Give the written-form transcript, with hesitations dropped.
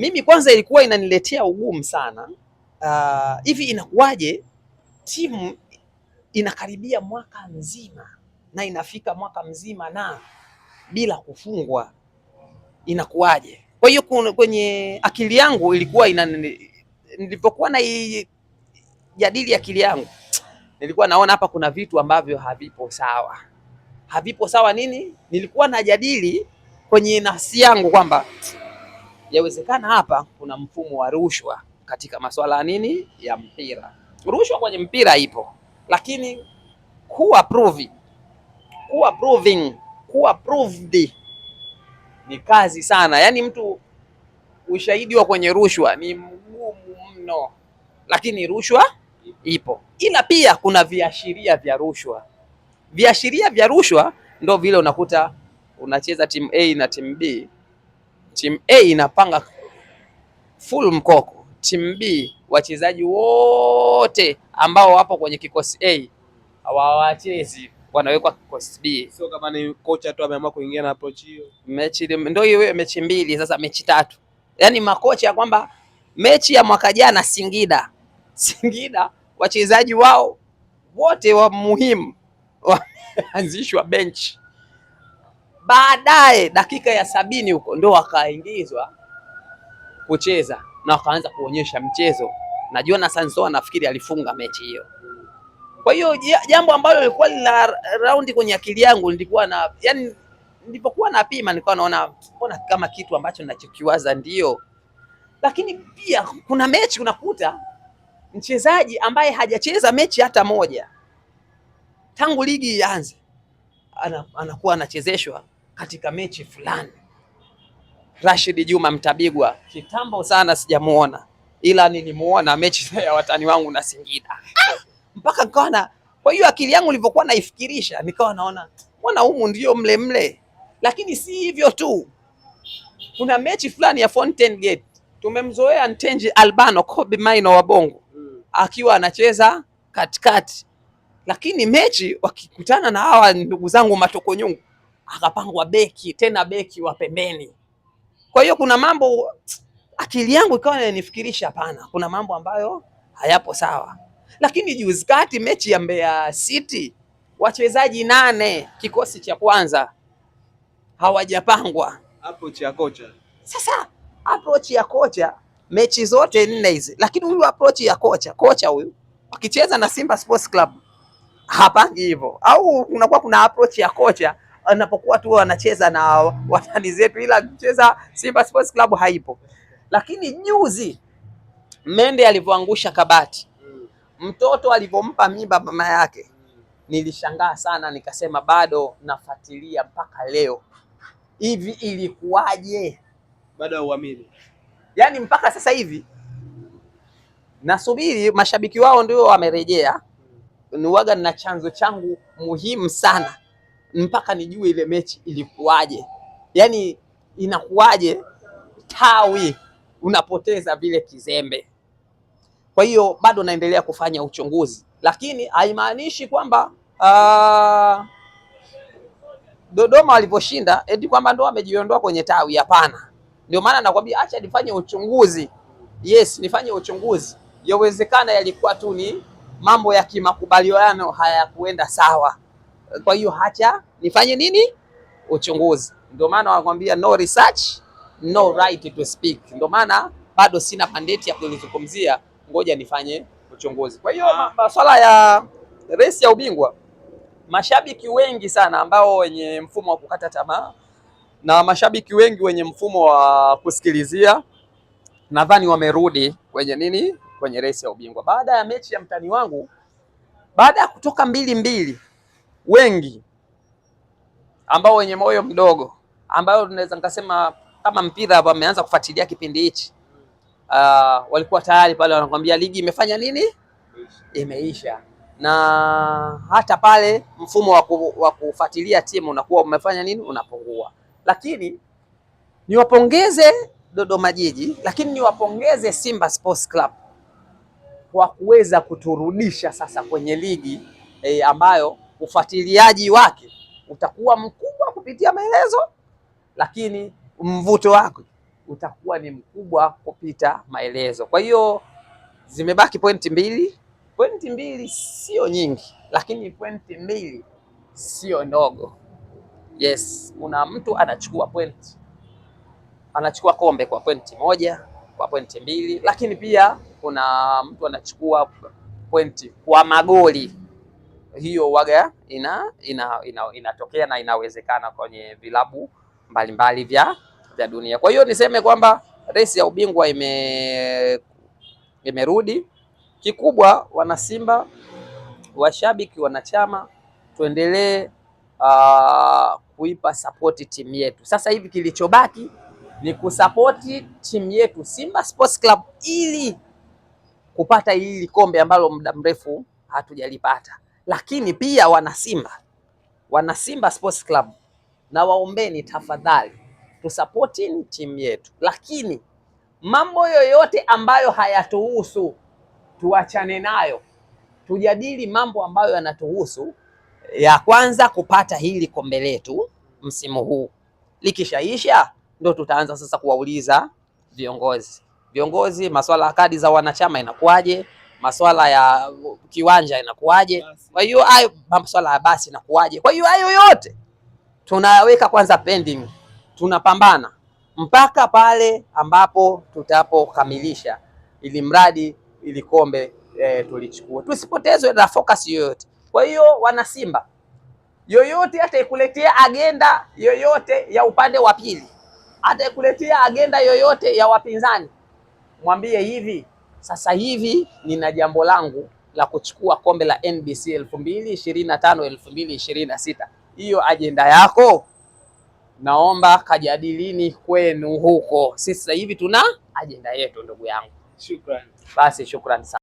Mimi kwanza ilikuwa inaniletea ugumu sana. Hivi inakuwaje timu inakaribia mwaka mzima na inafika mwaka mzima na bila kufungwa, inakuwaje? Kwa hiyo kwenye akili yangu ilikuwa nilipokuwa na jadili akili yangu, nilikuwa naona hapa kuna vitu ambavyo havipo sawa. Havipo sawa nini? Nilikuwa najadili kwenye nafsi yangu kwamba yawezekana hapa kuna mfumo wa rushwa katika masuala ya nini, ya mpira. Rushwa kwenye mpira ipo, lakini kuwa proved ni kazi sana. Yaani mtu ushahidi wa kwenye rushwa ni mgumu mno, lakini rushwa ipo. Ila pia kuna viashiria vya rushwa. Viashiria vya rushwa ndo vile unakuta unacheza timu A na timu B. Timu A inapanga full mkoko, timu B wachezaji wote ambao wapo kwenye kikosi A hawachezi, wanawekwa kikosi B. Sio kama ni kocha tu ameamua kuingia na approach hiyo. Mechi ndio hiyo, mechi mbili sasa, mechi tatu. Yaani makocha ya kwamba mechi ya mwaka jana Singida wachezaji wao wote wa muhimu wameanzishwa bench, baadaye dakika ya 70 huko ndo wakaingizwa kucheza na wakaanza kuonyesha mchezo, na Jonathan Soa nafikiri alifunga mechi hiyo. Kwa hiyo jambo ambalo lilikuwa la raundi kwenye akili yangu, nilikuwa na yani, nilipokuwa napima nilikuwa naona mbona kama kitu ambacho ninachokiwaza ndio, lakini pia kuna mechi unakuta mchezaji ambaye hajacheza mechi hata moja tangu ligi ianze anakuwa anachezeshwa katika mechi fulani. Rashid Juma Mtabigwa, kitambo sana sijamuona, ila nilimuona mechi ya watani wangu na Singida mpaka nikaona. Kwa hiyo akili yangu ilivyokuwa naifikirisha, nikawa naona mbona humu ndio mle, lakini si hivyo tu. Kuna mechi fulani ya Fountain Gate tumemzoea Ntenji Albano Kobe Maino wa Bongo akiwa anacheza katikati, lakini mechi wakikutana na hawa ndugu zangu Matokonyungu akapangwa beki, tena beki wa pembeni. Kwa hiyo kuna mambo akili yangu ikawa inanifikirisha, hapana, kuna mambo ambayo hayapo sawa. Lakini juzi kati mechi ya Mbeya City wachezaji 8 kikosi cha kwanza hawajapangwa. Approach ya kocha. Sasa approach ya kocha mechi zote 4 hizi, lakini huyu approach ya kocha huyu akicheza na Simba Sports Club hapangi hivyo, au kunakuwa kuna approach ya kocha anapokuwa tu anacheza na watani zetu, ila kucheza Simba Sports Club haipo. Lakini juzi Mende alivyoangusha kabati, mtoto alivyompa mimba mama yake, nilishangaa sana, nikasema bado nafuatilia mpaka leo, hivi ilikuwaje? Bado hauamini? Yaani mpaka sasa hivi nasubiri mashabiki wao ndio wamerejea. Niwaga na chanzo changu muhimu sana mpaka nijue ile mechi ilikuwaje, yaani inakuwaje tawi unapoteza vile kizembe. Kwa hiyo bado naendelea kufanya uchunguzi, lakini haimaanishi kwamba Dodoma walivyoshinda eti kwamba ndo wamejiondoa kwenye tawi. Hapana, ndio maana nakwambia acha nifanye uchunguzi. Yes, nifanye uchunguzi. Yawezekana yalikuwa tu ni mambo ya kimakubaliano hayakuenda sawa. Kwa hiyo acha nifanye nini? Uchunguzi. Ndio maana wanakuambia no research, no right to speak. Ndio maana bado sina mandate ya kulizungumzia, ngoja nifanye uchunguzi. Kwa hiyo masuala ya race ya ubingwa, mashabiki wengi sana ambao wenye mfumo wa kukata tamaa na mashabiki wengi wenye mfumo wa kusikilizia, nadhani wamerudi kwenye nini, kwenye race ya ubingwa. Baada ya mechi ya mtani wangu, baada ya kutoka 2-2, wengi ambao wenye moyo mdogo, ambao tunaweza nikasema kama mpira hapa wameanza kufuatilia kipindi hichi, walikuwa tayari pale wanakuambia ligi imefanya nini, imeisha. Na hata pale mfumo wa kufuatilia timu unakuwa umefanya nini, unapungua. Lakini niwapongeze Dodoma Jiji, lakini niwapongeze Simba Sports Club kwa kuweza kuturudisha sasa kwenye ligi ambayo ufuatiliaji wake utakuwa mkubwa kupitia maelezo, lakini mvuto wake utakuwa ni mkubwa kupita maelezo. Kwa hiyo zimebaki pointi mbili. Pointi mbili sio nyingi, lakini pointi mbili sio ndogo. Yes, kuna mtu anachukua kombe kwa pointi moja, kwa pointi mbili, lakini pia kuna mtu pointi kwa magoli. Hiyo waga inatokea na inawezekana kwenye vilabu mbalimbali vya dunia. Kwa hiyo niseme kwamba resi ya ubingwa imerudi. Kikubwa wana Simba, washabiki, wanachama, tuendelee kuipa sapoti timu yetu. Sasa hivi kilichobaki ni kusapoti timu yetu Simba Sports Club ili kupata hili kombe ambalo muda mrefu hatujalipata. Lakini pia wana Simba Sports Club, na waombeni tafadhali tusapoti timu yetu, lakini mambo yoyote ambayo hayatuhusu tuachane nayo, tujadili mambo ambayo yanatuhusu. Ya kwanza kupata hili kombe letu msimu huu, likishaisha ndo tutaanza sasa kuwauliza viongozi masuala ya kadi za wanachama inakuwaje, masuala ya kiwanja inakuwaje, kwa hiyo hayo masuala ya basi inakuwaje. Kwa hiyo hayo yote tunaweka kwanza pending, tunapambana mpaka pale ambapo tutapokamilisha, ili mradi ili kombe tulichukua, tusipotezwe na focus yoyote. Kwa hiyo wana Simba, yoyote ataikuletea agenda yoyote ya upande wa pili, ataikuletea agenda yoyote ya wapinzani, mwambie hivi, sasa hivi nina jambo langu la kuchukua kombe la NBC 2025 2026. Hiyo agenda yako naomba kajadilini kwenu huko. Sisi sasa hivi tuna agenda yetu, ndugu yangu. Shukrani. Basi shukrani sana.